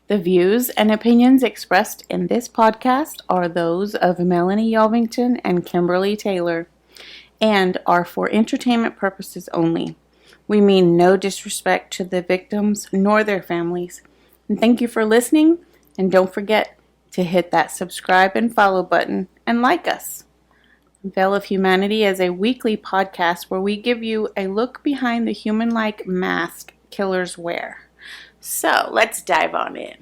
The views and opinions expressed in this podcast are those of Melonie Yelvington and Kimberly Taylor and are for entertainment purposes only. We mean no disrespect to the victims nor their families. And thank you for listening, and don't forget to hit that subscribe and follow button and like us. Veil of Humanity is a weekly podcast where we give you a look behind the human-like mask killers wear. So, let's dive on in.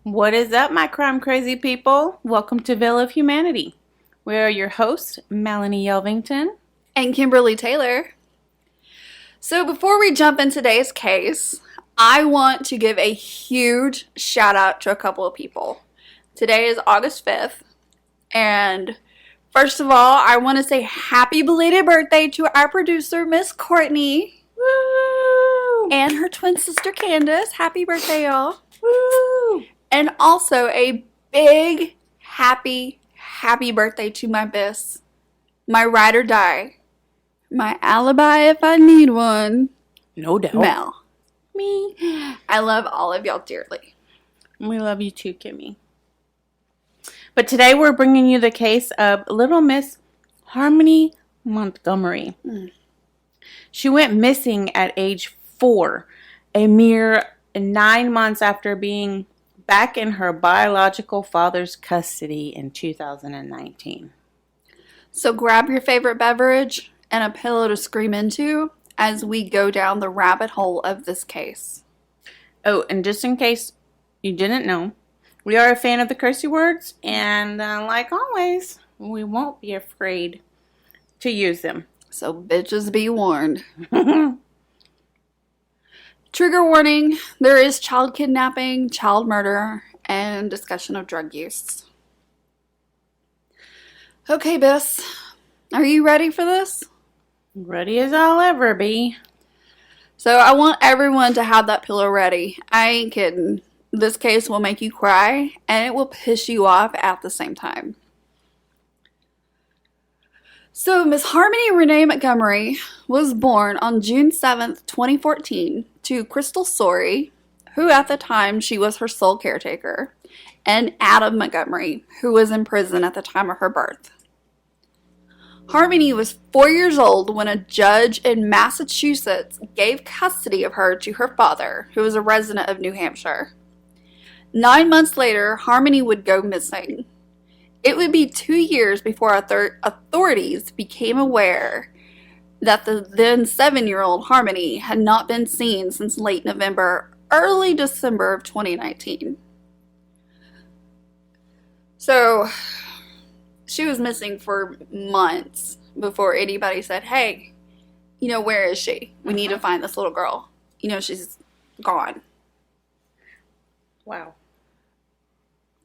What is up, my crime crazy people? Welcome to Veil of Humanity. We are your hosts, Melonie Yelvington and Kimberly Taylor. So before we jump in today's case, I want to give a huge shout out to a couple of people. Today is August 5th, and first of all, I want to say happy belated birthday to our producer, Miss Courtney. Woo! And her twin sister, Candace. Happy birthday, y'all. Woo! And also a big, happy birthday to my Biss, my ride or die, my alibi if I need one. No doubt. Mel. Me. I love all of y'all dearly. We love you too, Kimmy. But today we're bringing you the case of Little Miss Harmony Montgomery. She went missing at age 4, a mere 9 months after being back in her biological father's custody in 2019. So grab your favorite beverage and a pillow to scream into as we go down the rabbit hole of this case. Oh, and just in case you didn't know, we are a fan of the cursey words, and like always, we won't be afraid to use them. So bitches be warned. Trigger warning, there is child kidnapping, child murder, and discussion of drug use. Okay, Biss, are you ready for this? Ready as I'll ever be. So I want everyone to have that pillow ready. I ain't kidding. This case will make you cry, and it will piss you off at the same time. So, Miss Harmony Renee Montgomery was born on June 7th, 2014, to Crystal Sorey, who at the time she was her sole caretaker, and Adam Montgomery, who was in prison at the time of her birth. Harmony was 4 years old when a judge in Massachusetts gave custody of her to her father, who was a resident of New Hampshire. 9 months later, Harmony would go missing. It would be 2 years before authorities became aware that the then 7-year-old Harmony had not been seen since late November, early December of 2019. So, she was missing for months before anybody said, hey, where is she? We need to find this little girl. She's gone. Wow.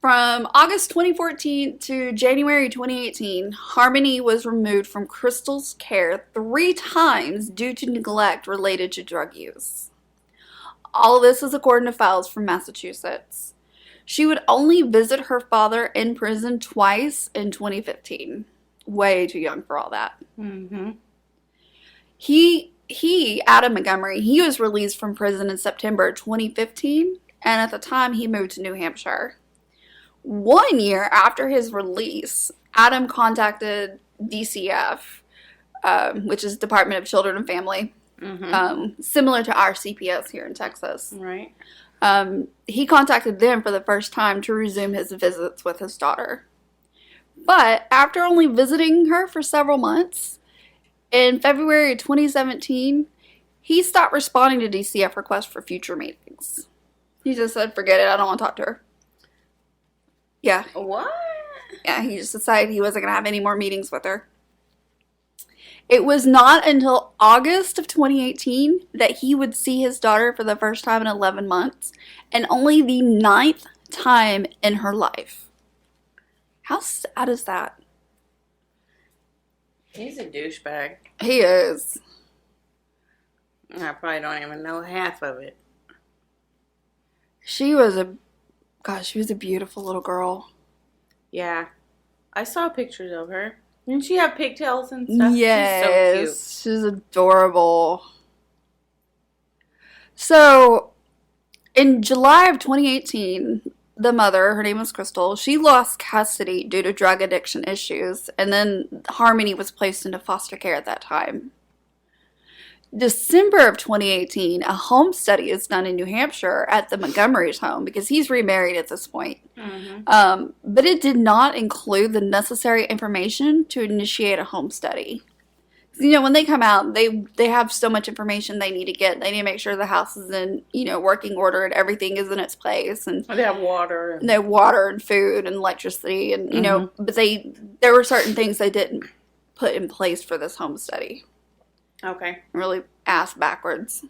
From August 2014 to January 2018, Harmony was removed from Crystal's care 3 times due to neglect related to drug use. All of this is according to files from Massachusetts. She would only visit her father in prison twice in 2015. Way too young for all that. Mm-hmm. Adam Montgomery, he was released from prison in September 2015, and at the time he moved to New Hampshire. 1 year after his release, Adam contacted DCF, which is Department of Children and Family, similar to our CPS here in Texas. Right. He contacted them for the first time to resume his visits with his daughter. But after only visiting her for several months, in February 2017, he stopped responding to DCF requests for future meetings. He just said, forget it, I don't want to talk to her. Yeah. What? Yeah, he just decided he wasn't going to have any more meetings with her. It was not until August of 2018 that he would see his daughter for the first time in 11 months, and only the 9th time in her life. How sad is that? He's a douchebag. He is. I probably don't even know half of it. She was a beautiful little girl. Yeah. I saw pictures of her. Didn't she have pigtails and stuff? Yes. She's adorable. So, In July of 2018, the mother, her name was Crystal, she lost custody due to drug addiction issues, and then Harmony was placed into foster care at that time. December of 2018, a home study is done in New Hampshire at the Montgomery's home because he's remarried at this point. But it did not include the necessary information to initiate a home study. You know, when they come out, they have so much information they need to get. They need to make sure the house is in, working order and everything is in its place. And they have water. They have water and food and electricity. And, but there were certain things they didn't put in place for this home study. Okay. Really ass backwards.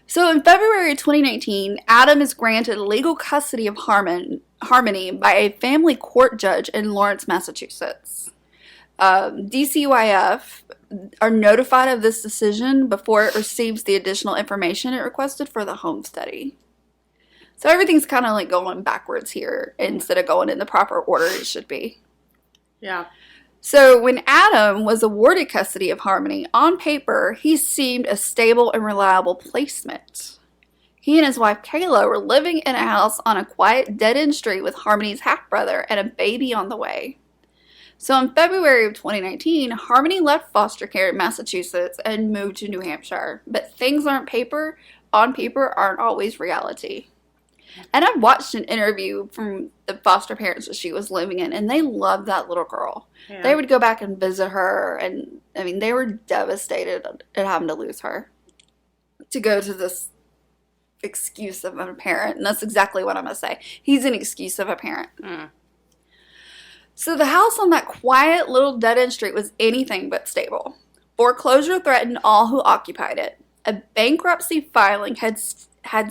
So in February 2019, Adam is granted legal custody of Harmony by a family court judge in Lawrence, Massachusetts. DCYF are notified of this decision before it receives the additional information it requested for the home study. So everything's kind of like going backwards here instead of going in the proper order it should be. Yeah. So when Adam was awarded custody of Harmony, on paper, he seemed a stable and reliable placement. He and his wife Kayla were living in a house on a quiet dead-end street with Harmony's half-brother and a baby on the way. So in February of 2019, Harmony left foster care in Massachusetts and moved to New Hampshire. But things on paper aren't always reality. And I watched an interview from the foster parents that she was living in, and they loved that little girl. Yeah. They would go back and visit her, and I mean, they were devastated at having to lose her. To go to this excuse of a parent, and that's exactly what I'm going to say. He's an excuse of a parent. So the house on that quiet little dead-end street was anything but stable. Foreclosure threatened all who occupied it. A bankruptcy filing had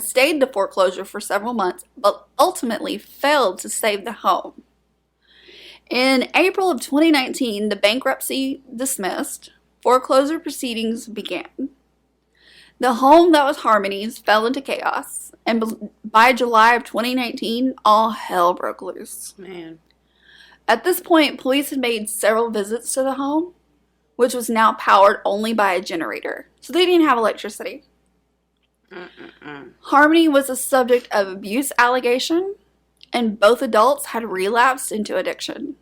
stayed the foreclosure for several months, but ultimately failed to save the home. In April of 2019, the bankruptcy dismissed. Foreclosure proceedings began. The home that was Harmony's fell into chaos, and by July of 2019, all hell broke loose. Man. At this point, police had made several visits to the home, which was now powered only by a generator. So they didn't have electricity. Harmony was the subject of abuse allegation, and both adults had relapsed into addiction.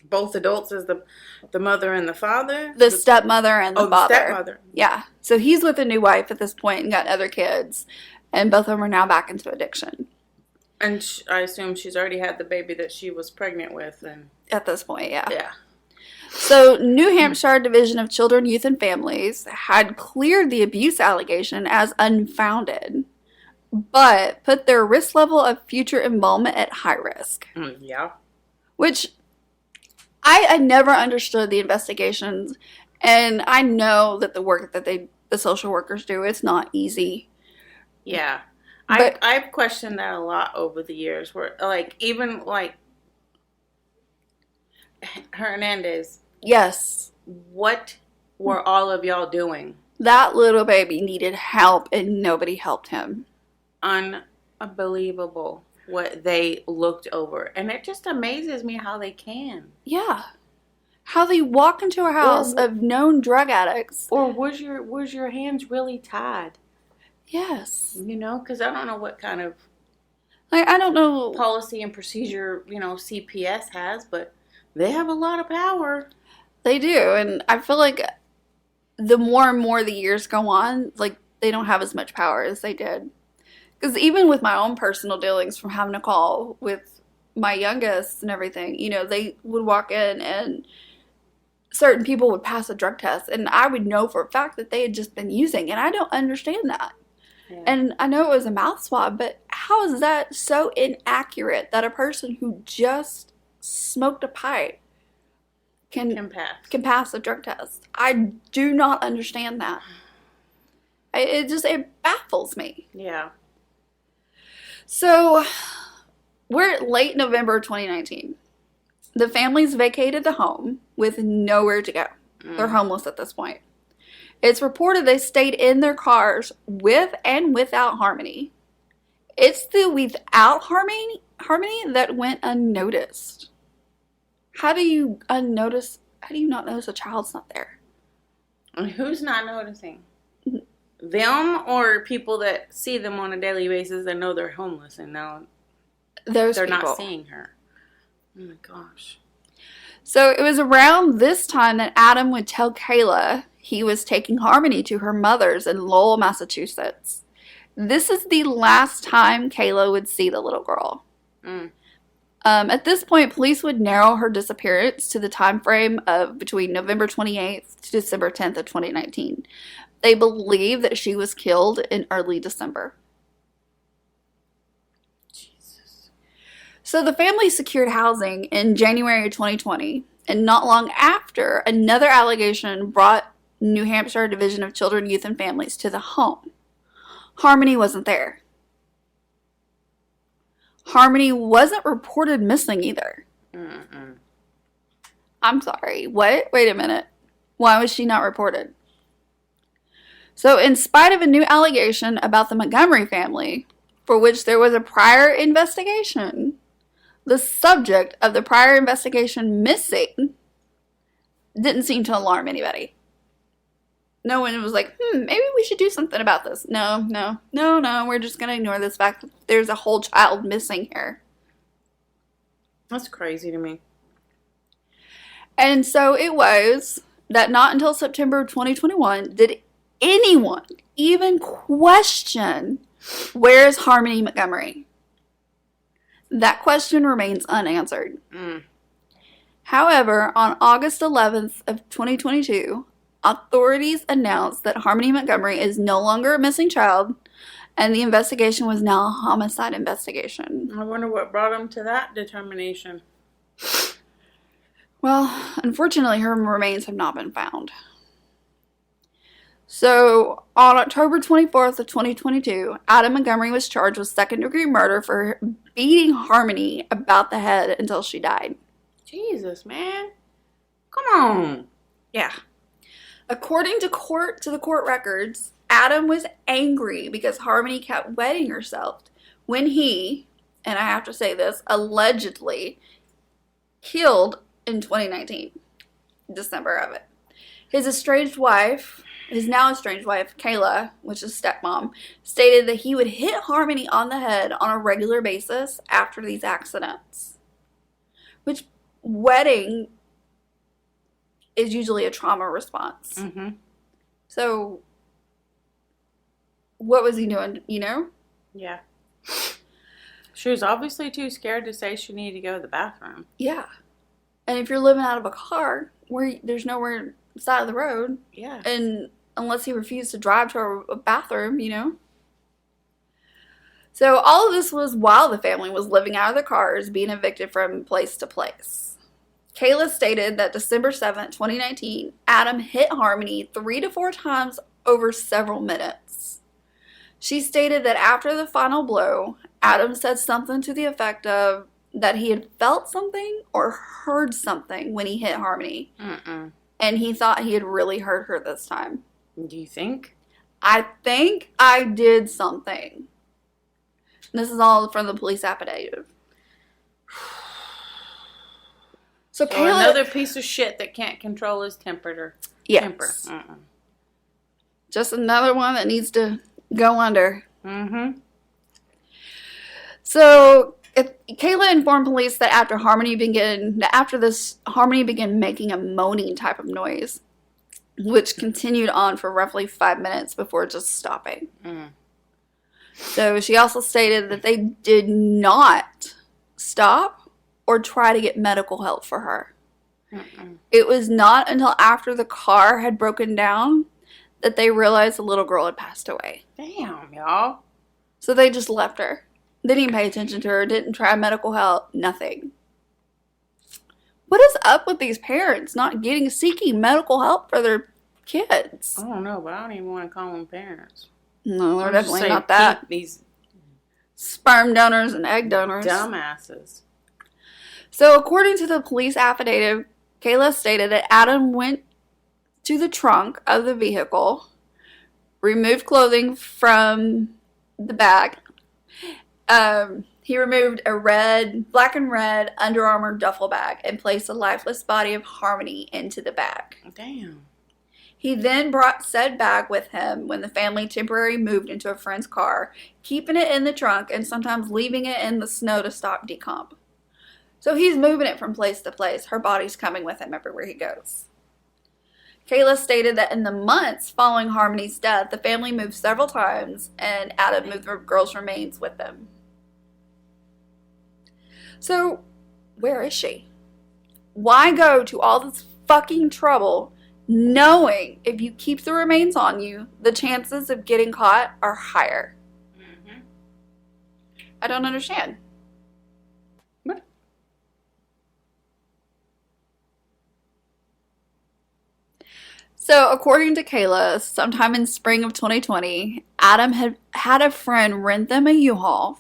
Both adults is the mother and the father? The stepmother and the father. The stepmother. Yeah. So he's with a new wife at this point and got other kids, and both of them are now back into addiction. And I assume she's already had the baby that she was pregnant with. And at this point, yeah. Yeah. So, New Hampshire Division of Children, Youth, and Families had cleared the abuse allegation as unfounded, but put their risk level of future involvement at high risk. Yeah. Which, I never understood the investigations, and I know that the work that the social workers do, it's not easy. Yeah. I've questioned that a lot over the years, where, even Hernandez. Yes. What were all of y'all doing? That little baby needed help, and nobody helped him. Unbelievable what they looked over. And it just amazes me how they can. Yeah. How they walk into a house of known drug addicts. Or was your hands really tied? Yes. Because I don't know what kind of I don't know policy and procedure, CPS has, but they have a lot of power. They do, and I feel like the more and more the years go on, they don't have as much power as they did. Because even with my own personal dealings from having a call with my youngest and everything, they would walk in and certain people would pass a drug test, and I would know for a fact that they had just been using, and I don't understand that. Yeah. And I know it was a mouth swab, but how is that so inaccurate that a person who just smoked a pipe can pass a drug test? I do not understand that. It baffles me. Yeah. So, we're at late November 2019. The families vacated the home with nowhere to go. They're homeless at this point. It's reported they stayed in their cars with and without Harmony. It's the without Harmony that went unnoticed. How do you not notice a child's not there? And who's not noticing? them or people that see them on a daily basis that know they're homeless and now they're not seeing her? Oh my gosh. So it was around this time that Adam would tell Kayla he was taking Harmony to her mother's in Lowell, Massachusetts. This is the last time Kayla would see the little girl. At this point, police would narrow her disappearance to the time frame of between November 28th to December 10th of 2019. They believe that she was killed in early December. Jesus. So the family secured housing in January of 2020, and not long after, another allegation brought New Hampshire Division of Children, Youth, and Families to the home. Harmony wasn't there. Harmony wasn't reported missing either. I'm sorry, what? Wait a minute. Why was she not reported? So, in spite of a new allegation about the Montgomery family, for which there was a prior investigation, the subject of the prior investigation missing didn't seem to alarm anybody. No one was like, maybe we should do something about this. No, we're just going to ignore this fact that there's a whole child missing here. That's crazy to me. And so it was that not until September 2021 did anyone even question, where's Harmony Montgomery? That question remains unanswered. However, on August 11th of 2022, authorities announced that Harmony Montgomery is no longer a missing child, and the investigation was now a homicide investigation. I wonder what brought them to that determination. Well, unfortunately, her remains have not been found. So, on October 24th of 2022, Adam Montgomery was charged with second-degree murder for beating Harmony about the head until she died. Jesus, man. Come on. Yeah. According to the court records, Adam was angry because Harmony kept wetting herself when he, and I have to say this, allegedly killed in 2019, December of it. His now estranged wife, Kayla, which is stepmom, stated that he would hit Harmony on the head on a regular basis after these accidents. Which, wetting is usually a trauma response. So, what was he doing, you know? Yeah. She was obviously too scared to say she needed to go to the bathroom. Yeah. And if you're living out of a car where there's nowhere side of the road. Yeah. And unless he refused to drive to a bathroom, you know. So all of this was while the family was living out of their cars, being evicted from place to place. Kayla stated that December 7th, 2019, Adam hit Harmony 3 to 4 times over several minutes. She stated that after the final blow, Adam said something to the effect of that he had felt something or heard something when he hit Harmony. And he thought he had really hurt her this time. Do you think? I think I did something. This is all from the police affidavit. So Kayla, another piece of shit that can't control his temper. Yes. Temper. Just another one that needs to go under. So Kayla informed police that after Harmony began making a moaning type of noise, which continued on for roughly 5 minutes before just stopping. So she also stated that they did not stop or try to get medical help for her. It was not until after the car had broken down that they realized the little girl had passed away. Damn, y'all. So they just left her. They didn't pay attention to her, didn't try medical help, nothing. What is up with these parents not seeking medical help for their kids? I don't know, but I don't even want to call them parents. No, they're definitely not that. These sperm donors and egg donors. Dumbasses. So according to the police affidavit, Kayla stated that Adam went to the trunk of the vehicle, removed clothing from the bag. He removed a black and red Under Armour duffel bag and placed the lifeless body of Harmony into the bag. Damn. He then brought said bag with him when the family temporarily moved into a friend's car, keeping it in the trunk and sometimes leaving it in the snow to stop decomp. So he's moving it from place to place. Her body's coming with him everywhere he goes. Kayla stated that in the months following Harmony's death, the family moved several times and Adam moved the girl's remains with them. So, where is she? Why go to all this fucking trouble knowing if you keep the remains on you, the chances of getting caught are higher? Mm-hmm. I don't understand. What? So, according to Kayla, sometime in spring of 2020, Adam had a friend rent them a U-Haul,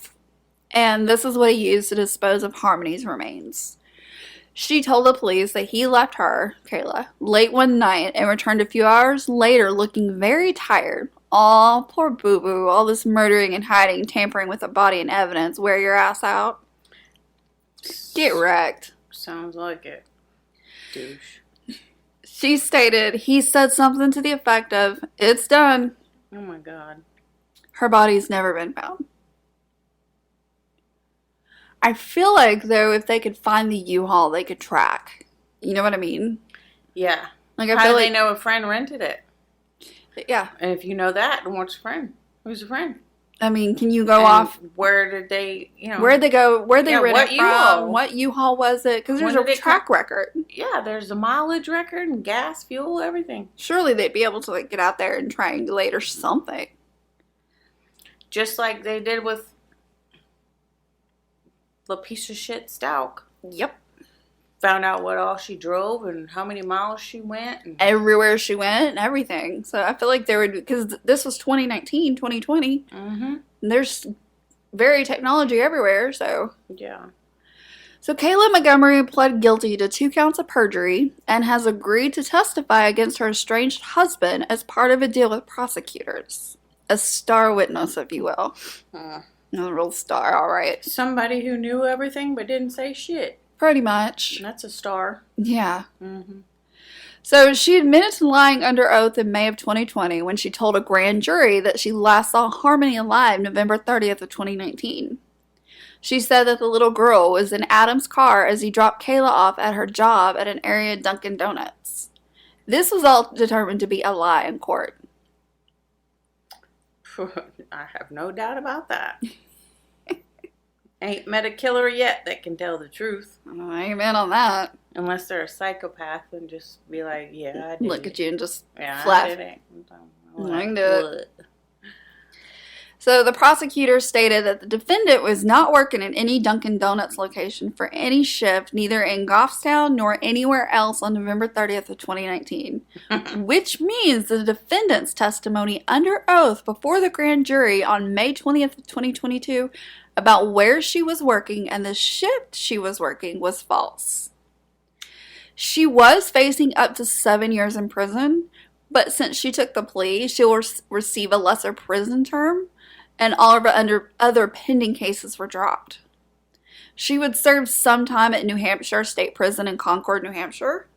and this is what he used to dispose of Harmony's remains. She told the police that he left her, Kayla, late one night and returned a few hours later looking very tired. Aw, poor boo-boo, all this murdering and hiding, tampering with the body and evidence. Wear your ass out. Get wrecked. Sounds like it. Douche. She stated he said something to the effect of, "It's done." Oh my God. Her body's never been found. I feel like, though, if they could find the U-Haul, they could track. You know what I mean? Yeah. Like, How do they know a friend rented it? Yeah. And if you know that, then what's a friend? Who's a friend? I mean, can you go off? Where did they, Where'd they go? Where'd they rent it from? U-Haul? What U-Haul was it? Because there's a track record. Yeah, there's a mileage record and gas, fuel, everything. Surely they'd be able to, like, get out there and triangulate or something. Just like they did with the piece of shit Stalk. Yep. Found out what all she drove and how many miles she went. And everywhere she went and everything. So I feel like there would, because this was 2019, 2020. Mm-hmm. And there's very technology everywhere, so. Yeah. So Kayla Montgomery pled guilty to 2 counts of perjury and has agreed to testify against her estranged husband as part of a deal with prosecutors. A star witness, if you will. A real star, all right. Somebody who knew everything but didn't say shit. Pretty much. That's a star. Yeah. Mm-hmm. So she admitted to lying under oath in May of 2020 when she told a grand jury that she last saw Harmony alive November 30th of 2019. She said that the little girl was in Adam's car as he dropped Kayla off at her job at an area Dunkin' Donuts. This was all determined to be a lie in court. I have no doubt about that. Ain't met a killer yet that can tell the truth. Amen on that. Unless they're a psychopath and just be like, yeah, I did Look at you and just flap. I did it. I can do it. So the prosecutor stated that the defendant was not working in any Dunkin' Donuts location for any shift, neither in Goffstown nor anywhere else on November 30th of 2019, which means the defendant's testimony under oath before the grand jury on May 20th of 2022 about where she was working and the shift she was working was false. She was facing up to 7 years in prison, but since she took the plea, she will receive a lesser prison term, and all of her other pending cases were dropped. She would serve some time at New Hampshire State Prison in Concord, New Hampshire.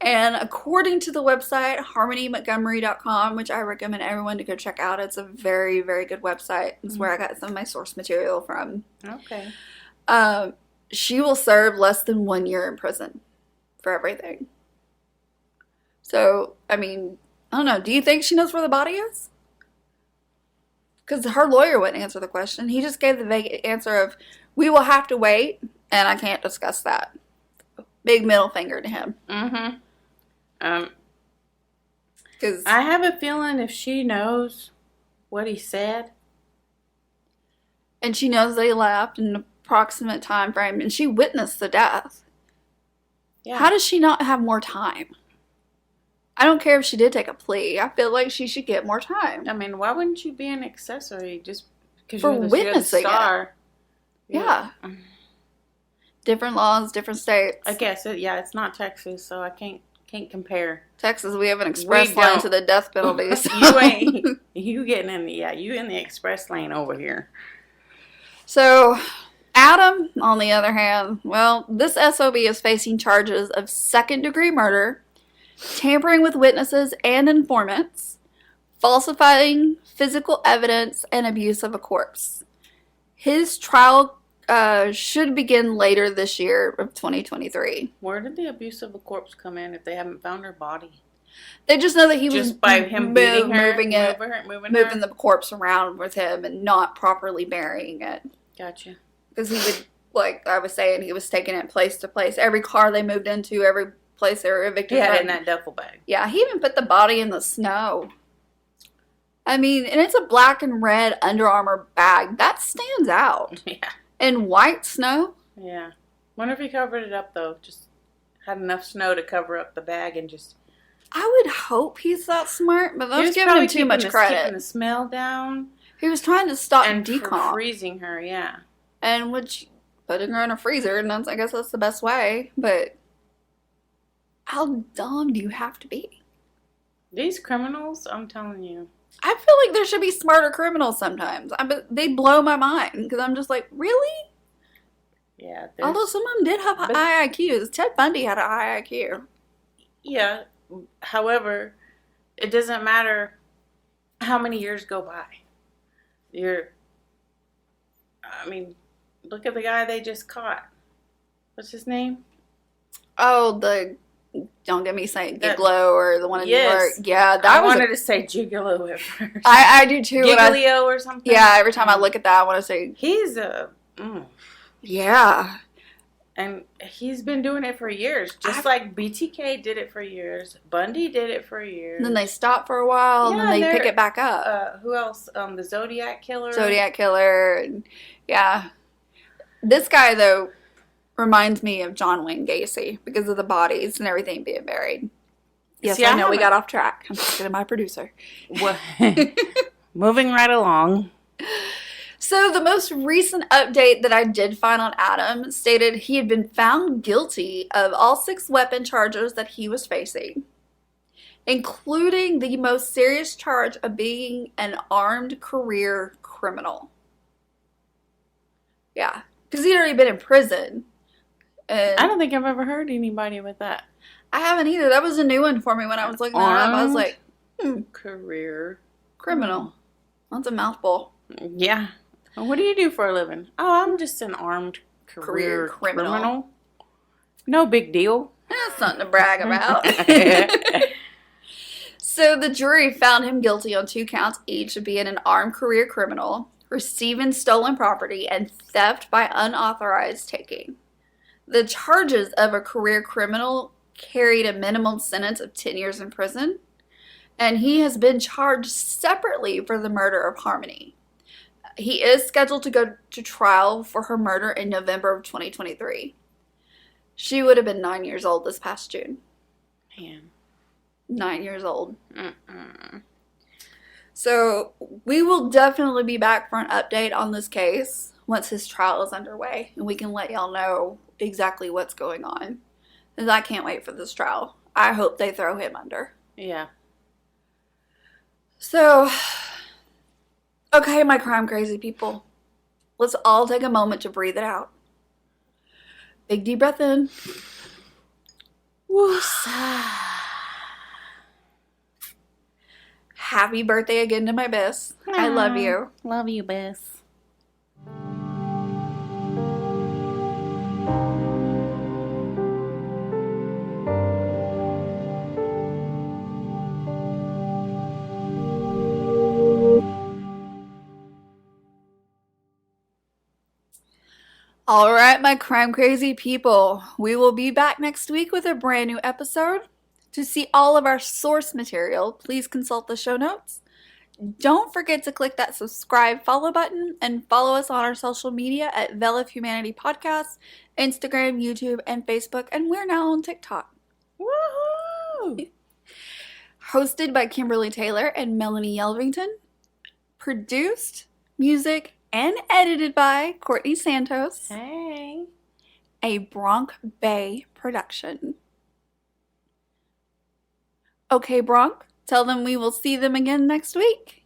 And according to the website, harmonymontgomery.com, which I recommend everyone to go check out. It's a very, very good website. It's where I got some of my source material from. Okay. She will serve less than 1 year in prison for everything. So, I mean, I don't know. Do you think she knows where the body is? Because her lawyer wouldn't answer the question. He just gave the vague answer of, we will have to wait, and I can't discuss that. Big middle finger to him. Mm-hmm. Because I have a feeling if she knows what he said. And she knows that he left in an approximate time frame, and she witnessed the death. Yeah. How does she not have more time? I don't care if she did take a plea. I feel like she should get more time. I mean, why wouldn't you be an accessory just because you're the star? Yeah. Different laws, different states. I guess it's not Texas, so I can't compare. Texas, we have an express lane to the death penalties. you getting in you in the express lane over here. So, Adam, on the other hand, well, this SOB is facing charges of second-degree murder, tampering with witnesses and informants, falsifying physical evidence, and abuse of a corpse. His trial should begin later this year of 2023. Where did the abuse of a corpse come in if they haven't found her body? They just know that he was just by him beating her, moving the corpse around with him and not properly burying it. Gotcha. Because he would, like I was saying, he was taking it place to place. Every car they moved into, every place they were evicted from. Yeah, in that duffel bag. Yeah, he even put the body in the snow. I mean, and it's a black and red Under Armour bag. That stands out. Yeah. In white snow? Yeah. Wonder if he covered it up, though. Just had enough snow to cover up the bag and just... I would hope he's that smart, but that's giving him too much credit. Keeping the smell down. He was trying to stop and decomp. Freezing her, yeah. And putting her in a freezer, and I guess that's the best way, but how dumb do you have to be? These criminals, I'm telling you. I feel like there should be smarter criminals sometimes. They blow my mind because I'm just like, really? Yeah. Although some of them did have high IQs. Ted Bundy had a high IQ. Yeah. However, it doesn't matter how many years go by. Look at the guy they just caught. What's his name? Oh, don't get me saying Gigolo or the one in New York. Yeah, I wanted to say Gigolo at first. I do too. Giglio or something. Yeah, every time I look at that, I want to say he's yeah. And he's been doing it for years. Just like BTK did it for years. Bundy did it for years. And then they stop for a while, and then they pick it back up. Who else? The Zodiac Killer. Yeah. This guy, though, reminds me of John Wayne Gacy because of the bodies and everything being buried. Yes, see, I know we got off track. I'm talking to my producer. Moving right along. So the most recent update that I did find on Adam stated he had been found guilty of all 6 weapon charges that he was facing, including the most serious charge of being an armed career criminal. Yeah, because he'd already been in prison. And I don't think I've ever heard anybody with that. I haven't either. That was a new one for me when I was looking that up. I was like, career criminal. That's a mouthful. Yeah. What do you do for a living? Oh, I'm just an armed career criminal. No big deal. That's something to brag about. So the jury found him guilty on 2 counts each of being an armed career criminal, receiving stolen property, and theft by unauthorized taking. The charges of a career criminal carried a minimum sentence of 10 years in prison, and he has been charged separately for the murder of Harmony. He is scheduled to go to trial for her murder in November of 2023. She would have been 9 years old this past June. Man. 9 years old. So we will definitely be back for an update on this case once his trial is underway, and we can let y'all know exactly what's going on. Because I can't wait for this trial. I hope they throw him under. Yeah. So, okay, my crime crazy people. Let's all take a moment to breathe it out. Big deep breath in. Woosah. Happy birthday again to my Bess. I love you. Love you, Bess. All right, my crime crazy people. We will be back next week with a brand new episode. To see all of our source material, please consult the show notes. Don't forget to click that subscribe follow button and follow us on our social media at Veil of Humanity Podcast, Instagram, YouTube, and Facebook, and we're now on TikTok. Woohoo! Hosted by Kimberly Taylor and Melonie Yelvington. Produced, music, and edited by Courtney Santos. Hey. A Bronc Bay Production. Okay, Bronc, tell them we will see them again next week.